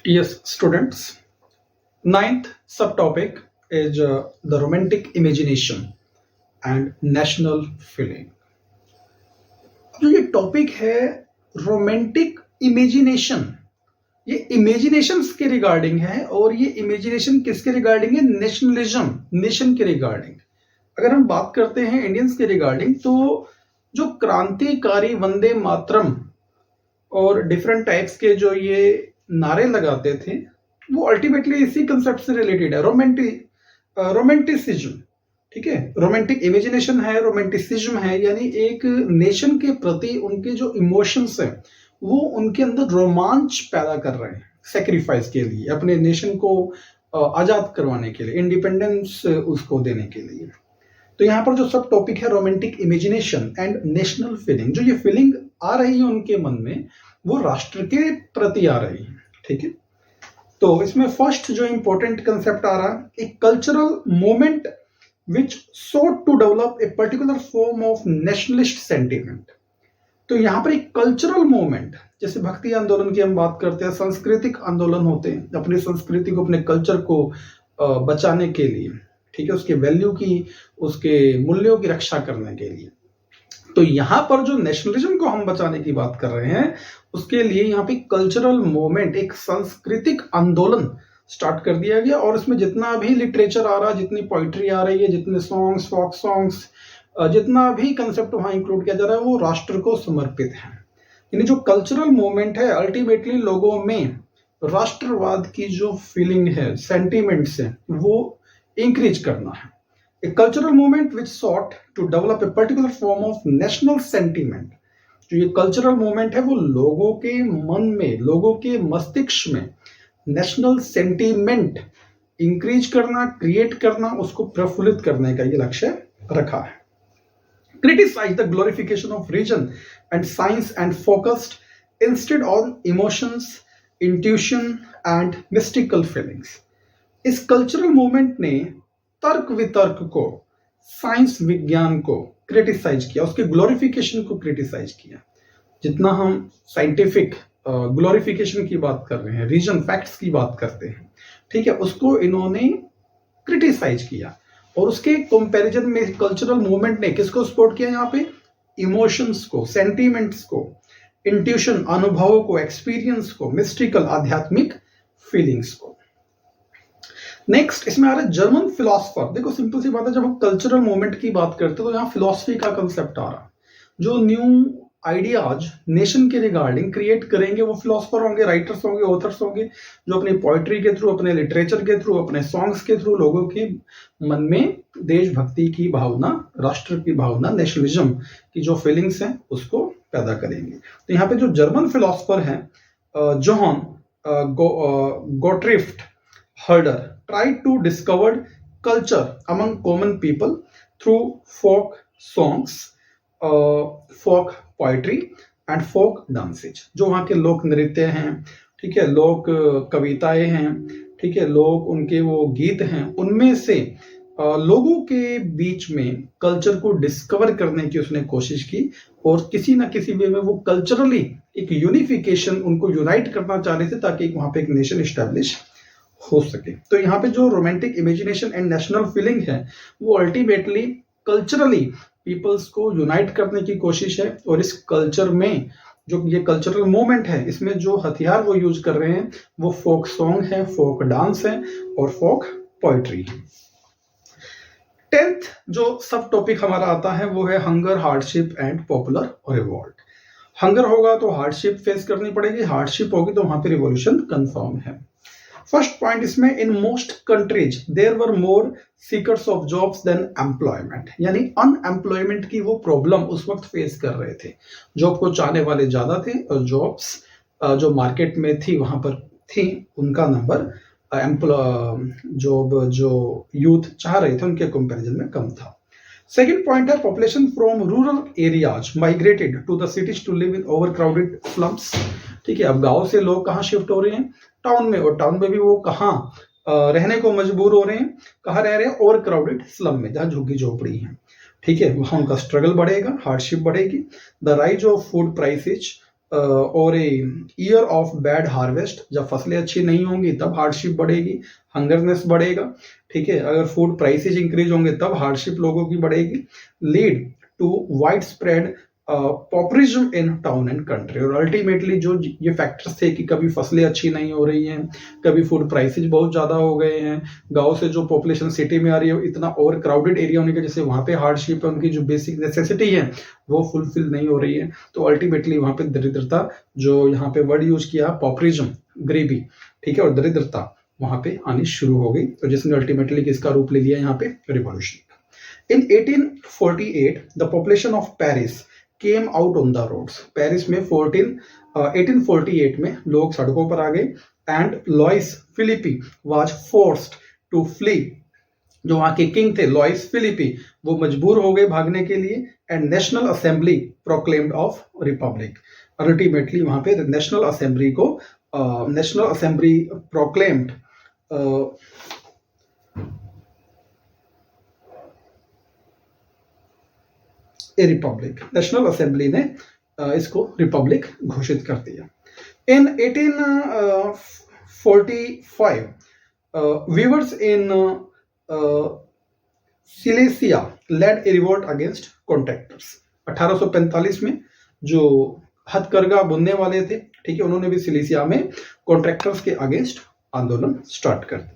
Yes, students. Ninth subtopic is the romantic imagination and national feeling. जो ये topic है romantic imagination, ये imaginations के रिगार्डिंग है और ये इमेजिनेशन किसके रिगार्डिंग है? नेशनलिज्म, नेशन के रिगार्डिंग। अगर हम बात करते हैं इंडियंस के रिगार्डिंग, तो जो क्रांतिकारी वंदे मातरम और डिफरेंट टाइप्स के जो ये नारे लगाते थे, वो अल्टीमेटली इसी कंसेप्ट से रिलेटेड है, रोमांटिसिज्म। ठीक है, रोमांटिक इमेजिनेशन है, रोमांटिसिज्म है, यानी एक नेशन के प्रति उनके जो इमोशंस हैं वो उनके अंदर रोमांच पैदा कर रहे हैं, सेक्रीफाइस के लिए, अपने नेशन को आजाद करवाने के लिए, इंडिपेंडेंस उसको देने के लिए। तो यहाँ पर जो सब टॉपिक है romantic imagination and national feeling, जो ये फीलिंग आ रही है उनके मन में वो राष्ट्र के प्रति आ रही है। ठीक है, तो इसमें फर्स्ट जो इंपॉर्टेंट कंसेप्ट आ रहा है, एक cultural moment which sought to develop a particular form of nationalist sentiment. तो यहाँ पर एक कल्चरल मोमेंट, जैसे भक्ति आंदोलन की हम बात करते हैं, सांस्कृतिक आंदोलन होते हैं, अपनी संस्कृति को, अपने कल्चर को बचाने के लिए, ठीक है, उसके वैल्यू की, उसके मूल्यों की रक्षा करने के लिए। तो यहाँ पर जो नेशनलिज्म को हम बचाने की बात कर रहे हैं, उसके लिए यहाँ पे कल्चरल मूवमेंट, एक सांस्कृतिक आंदोलन स्टार्ट कर दिया गया। और इसमें जितना भी लिटरेचर आ रहा है, जितनी पोइट्री आ रही है, जितने सॉन्ग्स, फोक सॉन्ग्स, जितना भी कंसेप्ट वहाँ इंक्लूड किया जा रहा है, वो राष्ट्र को समर्पित है। यानी जो कल्चरल मूवमेंट है, अल्टीमेटली लोगों में राष्ट्रवाद की जो फीलिंग है, सेंटिमेंट्स है, वो इंक्रीज करना है। A cultural movement which sought to develop a particular form of national sentiment। जो ये कल्चरल मूवमेंट है वो लोगों के मन में, लोगों के मस्तिष्क में नेशनल सेंटीमेंट इंक्रीज करना, क्रिएट करना, उसको प्रफुल्लित करने का ये लक्ष्य रखा है। Criticise the glorification of reason and science and focused instead on emotions, intuition and mystical feelings. इस कल्चरल मूवमेंट ने तर्क वितर्क को, साइंस विज्ञान को क्रिटिसाइज किया, उसके ग्लोरिफिकेशन को क्रिटिसाइज किया। जितना हम साइंटिफिक ग्लोरिफिकेशन की बात कर रहे हैं, रीजन फैक्ट्स की बात करते हैं, ठीक है, उसको इन्होंने क्रिटिसाइज किया। और उसके कंपैरिजन में कल्चरल मूवमेंट ने किसको सपोर्ट किया? यहाँ पे इमोशंस को, सेंटीमेंट्स को, इंट्यूशन, अनुभवों को, एक्सपीरियंस को, मिस्टिकल, आध्यात्मिक फीलिंग्स को। नेक्स्ट इसमें आ रहा है जर्मन फिलोसफर। देखो सिंपल सी बात है, जब हम कल्चरल मूवमेंट की बात करते हैं तो यहाँ फिलोसफी का कंसेप्ट आ रहा है। जो न्यू आइडियाज नेशन के रिगार्डिंग क्रिएट करेंगे वो फिलोसफर होंगे, राइटर्स होंगे, ऑथर्स होंगे, जो अपनी पोइट्री के थ्रू, अपने लिटरेचर के थ्रू, अपने सॉन्ग्स के थ्रू लोगों के मन में देशभक्ति की भावना, राष्ट्र की भावना, नेशनलिज्म की जो फीलिंग्स हैं उसको पैदा करेंगे। तो यहाँ पे जो जर्मन फिलोसफर हैं, Johann Gottfried Herder tried to discover culture among common people through folk songs, folk poetry and folk dances। जो वहाँ के लोक नृत्य हैं, ठीक है, लोक कविताएं हैं, ठीक है, लोक उनके वो गीत हैं, उनमें से लोगों के बीच में कल्चर को डिस्कवर करने की उसने कोशिश की और किसी ना किसी वे में वो कल्चरली एक यूनिफिकेशन, उनको यूनाइट करना चाह रहे थे ताकि वहाँ पे एक नेशन इस्टेब्लिश हो सके। तो यहाँ पे जो romantic imagination and national feeling है वो अल्टीमेटली कल्चरली पीपल्स को यूनाइट करने की कोशिश है। और इस कल्चर में जो ये कल्चरल मूवमेंट है, इसमें जो हथियार वो यूज कर रहे हैं वो फोक सॉन्ग है, फोक डांस है और फोक पोइट्री है। 10th जो सब टॉपिक हमारा आता है वो है hunger, hardship and popular revolt. Hunger होगा तो हार्डशिप फेस करनी पड़ेगी, हार्डशिप होगी तो वहां पे रिवॉल्यूशन कंफर्म है। फर्स्ट पॉइंट इसमें, in most countries there were more seekers of jobs than employment. यानी अनएम्प्लॉयमेंट की वो प्रॉब्लम उस वक्त फेस कर रहे थे, जॉब को चाहने वाले ज्यादा थे और जॉब्स जो मार्केट में थी वहां पर थी, उनका नंबर जॉब जो यूथ चाह रहे थे उनके कंपैरिजन में कम था। सेकेंड पॉइंट है, population from rural areas migrated to the cities to live in overcrowded slums. ठीक है, अब गांव से लोग कहाँ शिफ्ट हो रहे हैं? टाउन में। और टाउन में भी वो कहाँ रहने को मजबूर हो रहे हैं? कहाँ रह रहे हैं? ओवर क्राउडेड स्लम में, जहाँ झुग्गी झोपड़ी है। ठीक है, वहाँ उनका स्ट्रगल बढ़ेगा, हार्डशिप बढ़ेगी। The rise of food prices और a year of bad harvest, जब फसलें अच्छी नहीं होंगी तब हार्डशिप बढ़ेगी, हंगरनेस बढ़ेगा, ठीक है। अगर फूड प्राइसेज इंक्रीज होंगे तब हार्डशिप लोगों की बढ़ेगी। Lead to widespread populism in town and country. और अल्टीमेटली जो ये फैक्टर्स थे कि कभी फसलें अच्छी नहीं हो रही हैं, कभी फूड प्राइसेज बहुत ज़्यादा हो गए हैं, गांव से जो पॉपुलेशन सिटी में आ रही है इतना ओवर क्राउडेड एरिया होने की वजह से वहाँ पे हार्डशिप है, उनकी जो बेसिक नेसेसिटी है वो फुलफिल नहीं हो रही है। तो अल्टीमेटली वहाँ पे दरिद्रता, जो यहाँ पे वर्ड यूज किया पॉपुलिज्म, गरीबी, ठीक है, और दरिद्रता वहाँ पे आनी शुरू हो गई। तो जिसने अल्टीमेटली किसका रूप ले लिया यहाँ पे, revolution. In 1848 the population of Paris came out on the roads. Paris में 1848 में लोग सड़कों पर आ गए। And Louis Philippe was forced to flee. जो वहां के किंग थे लॉइस फिलिपी, वो मजबूर हो गए भागने के लिए। And national assembly proclaimed of republic. Ultimately वहां पे national assembly proclaimed a republic. National assembly ने इसको रिपब्लिक घोषित कर दिया। In 1845 weavers in Silesia led a revolt against contractors. 1845 में जो हथकरघा बुनने वाले थे, ठीक है, उन्होंने भी सिलेसिया में कॉन्ट्रैक्टर्स के अगेंस्ट आंदोलन स्टार्ट कर दिया।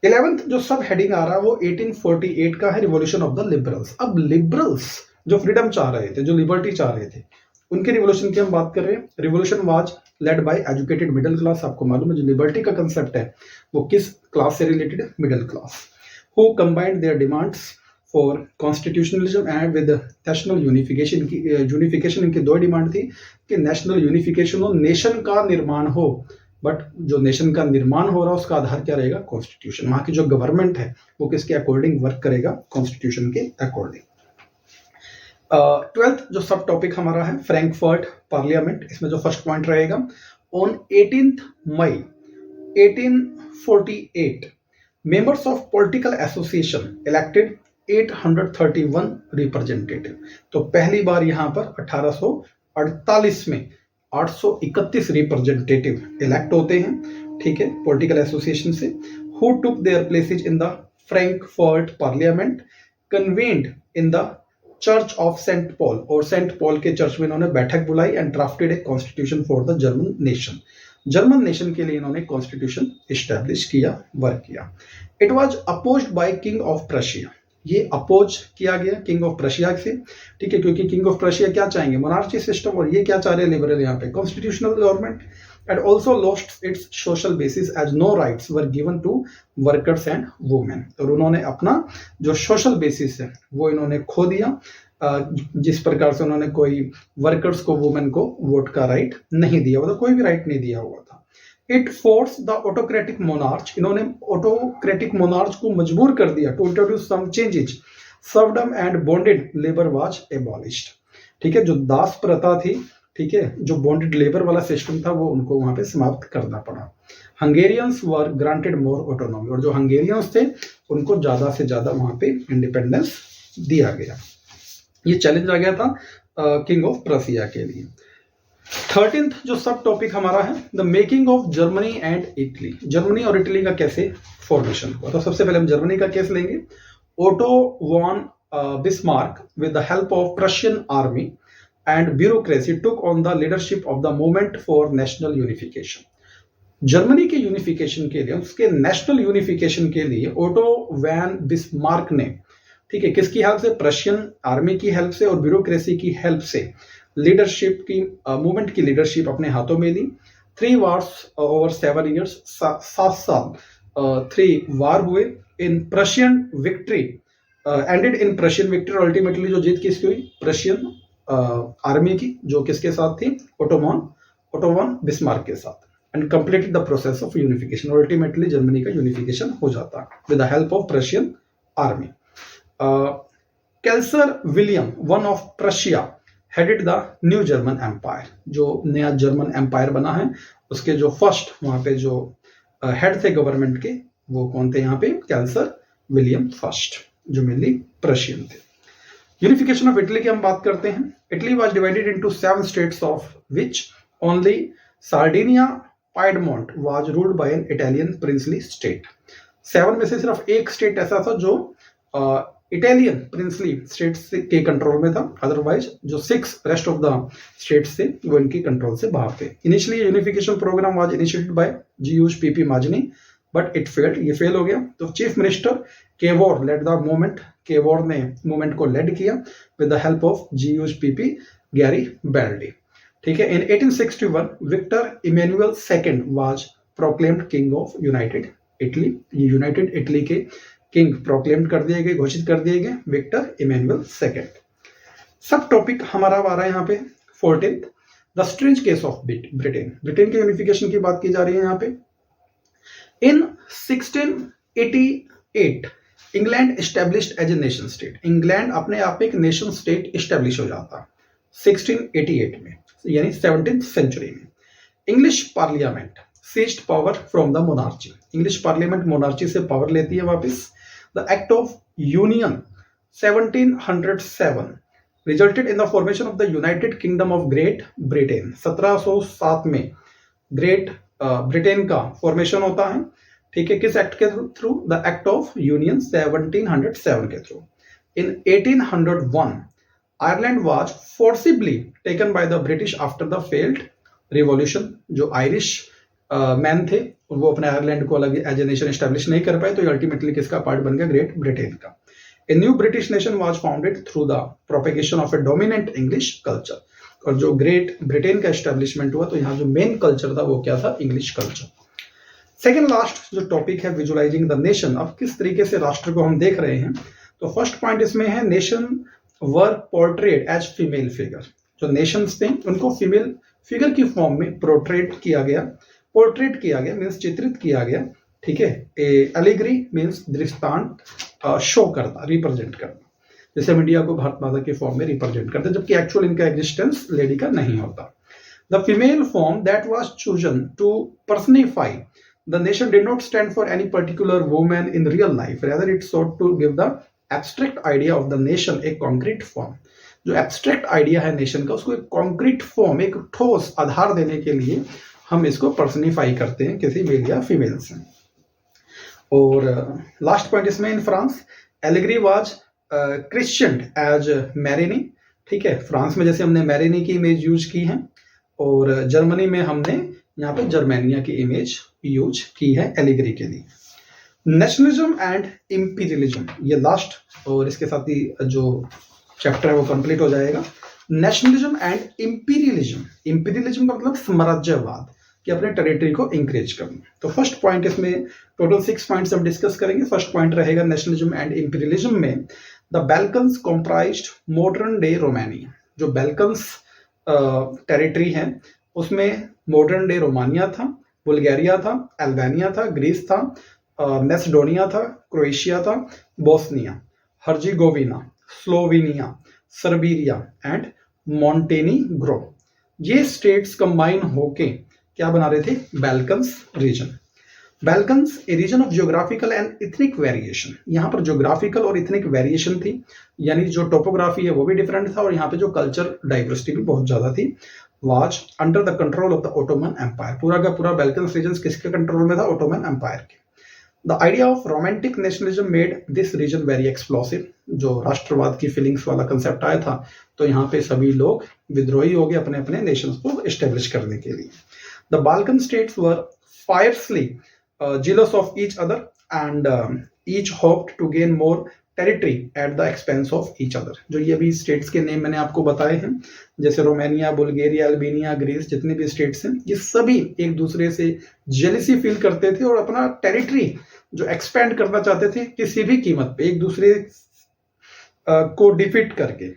11th जो सब हेडिंग आ रहा है वो 1848 का है, रिवॉल्यूशन ऑफ द लिबरल्स। अब लिबरल्स जो फ्रीडम चाह रहे थे, जो लिबर्टी चाह रहे थे, उनके रिवॉल्यूशन की हम बात कर रहे हैं। Revolution was led by educated middle class. आपको मालूम है जो लिबर्टी का कंसेप्ट है वो किस क्लास से रिलेटेड है, middle class, who combined there demands for constitutionalism and with national unification. की यूनिफिकेशन इनकी दो डिमांड थी कि नेशनल यूनिफिकेशन हो, नेशन का निर्माण हो, बट जो नेशन का निर्माण हो रहा है उसका आधार क्या रहेगा, कॉन्स्टिट्यूशन। वहां की जो गवर्नमेंट है वो किसके अकॉर्डिंग वर्क करेगा, कॉन्स्टिट्यूशन के अकॉर्डिंग। 12th जो सब टॉपिक हमारा है फ्रैंकफर्ट पार्लियामेंट। इसमें जो फर्स्ट पॉइंट रहेगा, on 18th May 1848 members of political association elected 831 representative. तो पहली बार यहां पर 1848 में 831 रिप्रेजेंटेटिव इलेक्ट होते हैं, ठीक है, पॉलिटिकल एसोसिएशन से। Who took their places in the Frankfurt parliament convened in the church of Saint Paul. और सेंट पॉल के चर्च में इन्होंने बैठक बुलाई and drafted a constitution for the German nation. German nation के लिए इन्होंने कॉन्स्टिट्यूशन इस्टेब्लिश किया, वर्क किया। It was opposed by king of Prussia. ये अपोज किया गया किंग ऑफ प्रशिया से, ठीक है, क्योंकि किंग ऑफ प्रशिया क्या चाहेंगे, मोनार्ची सिस्टम, और ये क्या चाह रहे हैं, लिबरल यहाँ पे constitutional government. And also lost its social basis as no rights were given to workers and women. और उन्होंने अपना जो सोशल बेसिस है वो इन्होंने खो दिया, जिस प्रकार से उन्होंने कोई वर्कर्स को, वुमेन को वोट का राइट नहीं दिया, मतलब कोई भी राइट नहीं दिया हुआ था। It force the autocratic monarch. इन्होंने ऑटोक्रेटिक मोनार्च को मजबूर कर दिया to introduce some changes. Serfdom and bonded labour was abolished. ठीक है, जो दास प्रथा थी, ठीक है, जो बॉन्डेड लेबर वाला सिस्टम था वो उनको वहां पे समाप्त करना पड़ा। हंगेरियंस वर ग्रांटेड मोर ऑटोनॉमी। और जो हंगेरियंस थे उनको ज्यादा से ज्यादा वहां पे इंडिपेंडेंस दिया गया। ये चैलेंज आ गया था किंग ऑफ प्रशिया के लिए। 13th जो सब टॉपिक हमारा है, the making of Germany and Italy. Germany और इटली का कैसे फॉर्मेशन हुआ। तो सबसे पहले हम जर्मनी का केस लेंगे। Otto von Bismarck with the help of Prussian army and bureaucracy took on the leadership of the movement for national unification. Germany के यूनिफिकेशन के लिए, उसके नेशनल यूनिफिकेशन के लिए ओटो वैन बिस्मार्क ने, ठीक है, किसकी हेल्प से, प्रशियन आर्मी की हेल्प से और ब्यूरोक्रेसी की हेल्प से लीडरशिप की, मूवमेंट की लीडरशिप अपने हाथों में ली। 3 wars ओवर 7 years, 7 साल 3 वार हुए। In Prussian victory ended in Prussian victory. Ultimately जो जीत किसकी हुई, प्रशियन आर्मी की, जो किसके साथ थी, ओटोवन बिस्मार्क के साथ। And completed the process of unification. Ultimately Germany का यूनिफिकेशन हो जाता with the help of Prussian army. Kaiser William one of Prussia headed the new German empire. जो नया जर्मन एम्पायर बना है उसके जो फर्स्ट वहां पे जो हेड थे गवर्नमेंट के, वो कौन थे यहाँ पे, कैल्सर विलियम फर्स्ट, जो मेनली प्रशियन थे। यूनिफिकेशन ऑफ इटली की हम बात करते हैं। Italy was divided into 7 states of which only Sardinia Piedmont was ruled by an Italian princely state. 7 में से सिर्फ एक स्टेट ऐसा था जो इटालियन प्रिंसली स्टेट्स के कंट्रोल में था, अदरवाइज जो 6 रेस्ट ऑफ द स्टेट्स थे वो इनकी कंट्रोल से बाहर थे। Initially unification program was initiated by जीयूएच माजनी बट इट फेल्ड, ये फेल हो गया। तो chief minister Cavour led the movement, Cavour ने मूवमेंट को लेड किया विद द हेल्प ऑफ जीयूएच गैरी बेल्डी। ठीक है। In 1861 Victor Emmanuel second was proclaimed king of united Italy. ये यूनाइटेड इटली के किंग प्रोक्लेम्ड कर दिए गए, घोषित कर दिए गए विक्टर इमैनुअल सेकंड। सब टॉपिक हमारा आ रहा है यहाँ पे 14th the strange case of Britain. Britain के यूनिफिकेशन की बात की जा रही है यहाँ पे। In 1688 England established as a nation state. England अपने आप में एक नेशन स्टेट एस्टेब्लिश हो जाता 1688 में, यानी 17th सेंचुरी में। English parliament seized power from the monarchy. English parliament monarchy से पावर लेती है वापस। The act of union 1707 resulted in the formation of the United Kingdom of Great Britain. 1707 में ग्रेट ब्रिटेन का फॉर्मेशन होता है। ठीक है। किस एक्ट के through? The act of union 1707 के through. In 1801 Ireland was forcibly taken by the British after the failed revolution. जो आयरिश मैन थे वो अपने आयरलैंड को अलग एज ए नेशन एस्टेब्लिश नहीं कर पाए, तो अल्टीमेटली किसका पार्ट बन गया? ग्रेट ब्रिटेन का। A new British nation was founded through the propagation of A dominant English culture. और जो ग्रेट ब्रिटेन का एस्टेब्लिशमेंट हुआ तो यहाँ जो मेन कल्चर था वो क्या था? English culture. सेकेंड लास्ट जो टॉपिक है विजुअलाइजिंग द नेशन। अब किस तरीके से राष्ट्र को हम देख रहे हैं, तो फर्स्ट पॉइंट इसमें है नेशन वर पोर्ट्रेड एज फीमेल फिगर। जो नेशंस थे उनको फीमेल फिगर की फॉर्म में पोर्ट्रेट किया गया मीन्स चित्रित किया गया। ठीक है। एलिग्री मीन्स दृष्टांत शो करना, रिप्रेजेंट करना, जैसे हम इंडिया को भारत माता की फॉर्म में रिप्रेजेंट करते हैं, जबकि एक्चुअल इनका एग्जिस्टेंस लेडी का नहीं होता। The female form that was chosen to personify the nation did not stand for any particular woman in real life, rather it sought to give the abstract idea of the nation a concrete form. जो abstract idea है nation का उसको एक concrete form, एक ठोस आधार देने के लिए हम इसको पर्सनिफाई करते हैं किसी मेल या फीमेल से। और लास्ट पॉइंट इसमें in France allegory was christened as Marianne. ठीक है। फ्रांस में जैसे हमने मैरिनी की इमेज यूज की है, और जर्मनी में हमने यहाँ पे जर्मेनिया की इमेज यूज की है एलिग्री के लिए। नेशनलिज्म एंड इंपीरियलिज्म, ये लास्ट और इसके साथ ही जो चैप्टर है वो कंप्लीट हो जाएगा। Nationalism and imperialism. इंपीरियलिज्म का मतलब साम्राज्यवाद, कि अपने टेरिटरी को इंक्रीज करना। तो फर्स्ट पॉइंट इसमें टोटल 6 पॉइंट्स हम डिस्कस करेंगे। फर्स्ट पॉइंट रहेगा नेशनलिज्म एंड इंपीरियलिज्म में the Balkans comprised modern day Romania. जो बैल्कन्स टेरिटरी है उसमें मॉडर्न डे रोमानिया था, बुल्गारिया था, अल्बानिया था, ग्रीस था, मैसेडोनिया था, क्रोएशिया था, Bosnia, Herzegovina, Slovenia, Serbia and Montenegro. ये स्टेट्स कंबाइन होके क्या बना रहे थे? Balkans region. Balkans a region of geographical and ethnic variation. यहाँ पर जियोग्राफिकल और इथनिक वेरिएशन थी, यानी जो टोपोग्राफी है वो भी डिफरेंट था, और यहाँ पे जो कल्चर डाइवर्सिटी भी बहुत ज्यादा थी। Was under the control of the Ottoman empire. पूरा का पूरा बैल्कन्स रीजन किसके कंट्रोल में था? ओटोमन एम्पायर के। The idea of romantic nationalism made this region very explosive. जो राष्ट्रवाद की फीलिंग्स वाला कंसेप्ट आया था, तो यहाँ पे सभी लोग विद्रोही हो गए अपने अपने नेशंस को एस्टेब्लिश करने के लिए। The Balkan states were fiercely jealous of each other and each hoped to gain more territory at the expense of each other। जो ये भी स्टेट्स के नेम मैंने आपको बताए हैं, जैसे रोमानिया, बुल्गारिया, अल्बानिया, ग्रीस, जितने भी स्टेट्स हैं, ये सभी एक दूसरे से जेलिसी फील करते थे और अपना टेरिटरी जो एक्सपेंड करना चाहते थे किसी भी कीमत पे, एक दूसरे को डिफीट करके।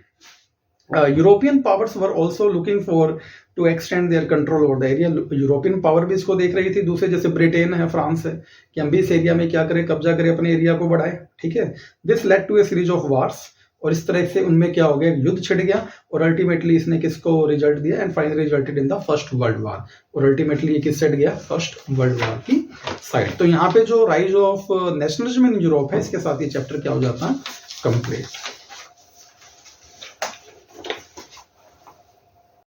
European powers were also looking for to extend their control over the area. European power भी इसको देख रही थी, दूसरे जैसे ब्रिटेन है, फ्रांस है, कि हम भी इस एरिया में क्या करें, कब्जा करें, अपने एरिया को बढ़ाएं। ठीक है। This led to a series of wars, और इस तरह से उनमें क्या हो गया, युद्ध छिड़ गया, और अल्टीमेटली इसने किसको रिजल्ट दिया? And finally resulted in the first world war. और अल्टीमेटली ये किस साइड गया? फर्स्ट वर्ल्ड वार की साइड। तो यहाँ पे जो rise of nationalism in Europe है, इसके साथ ये चैप्टर क्या हो जाता है? कंप्लीट।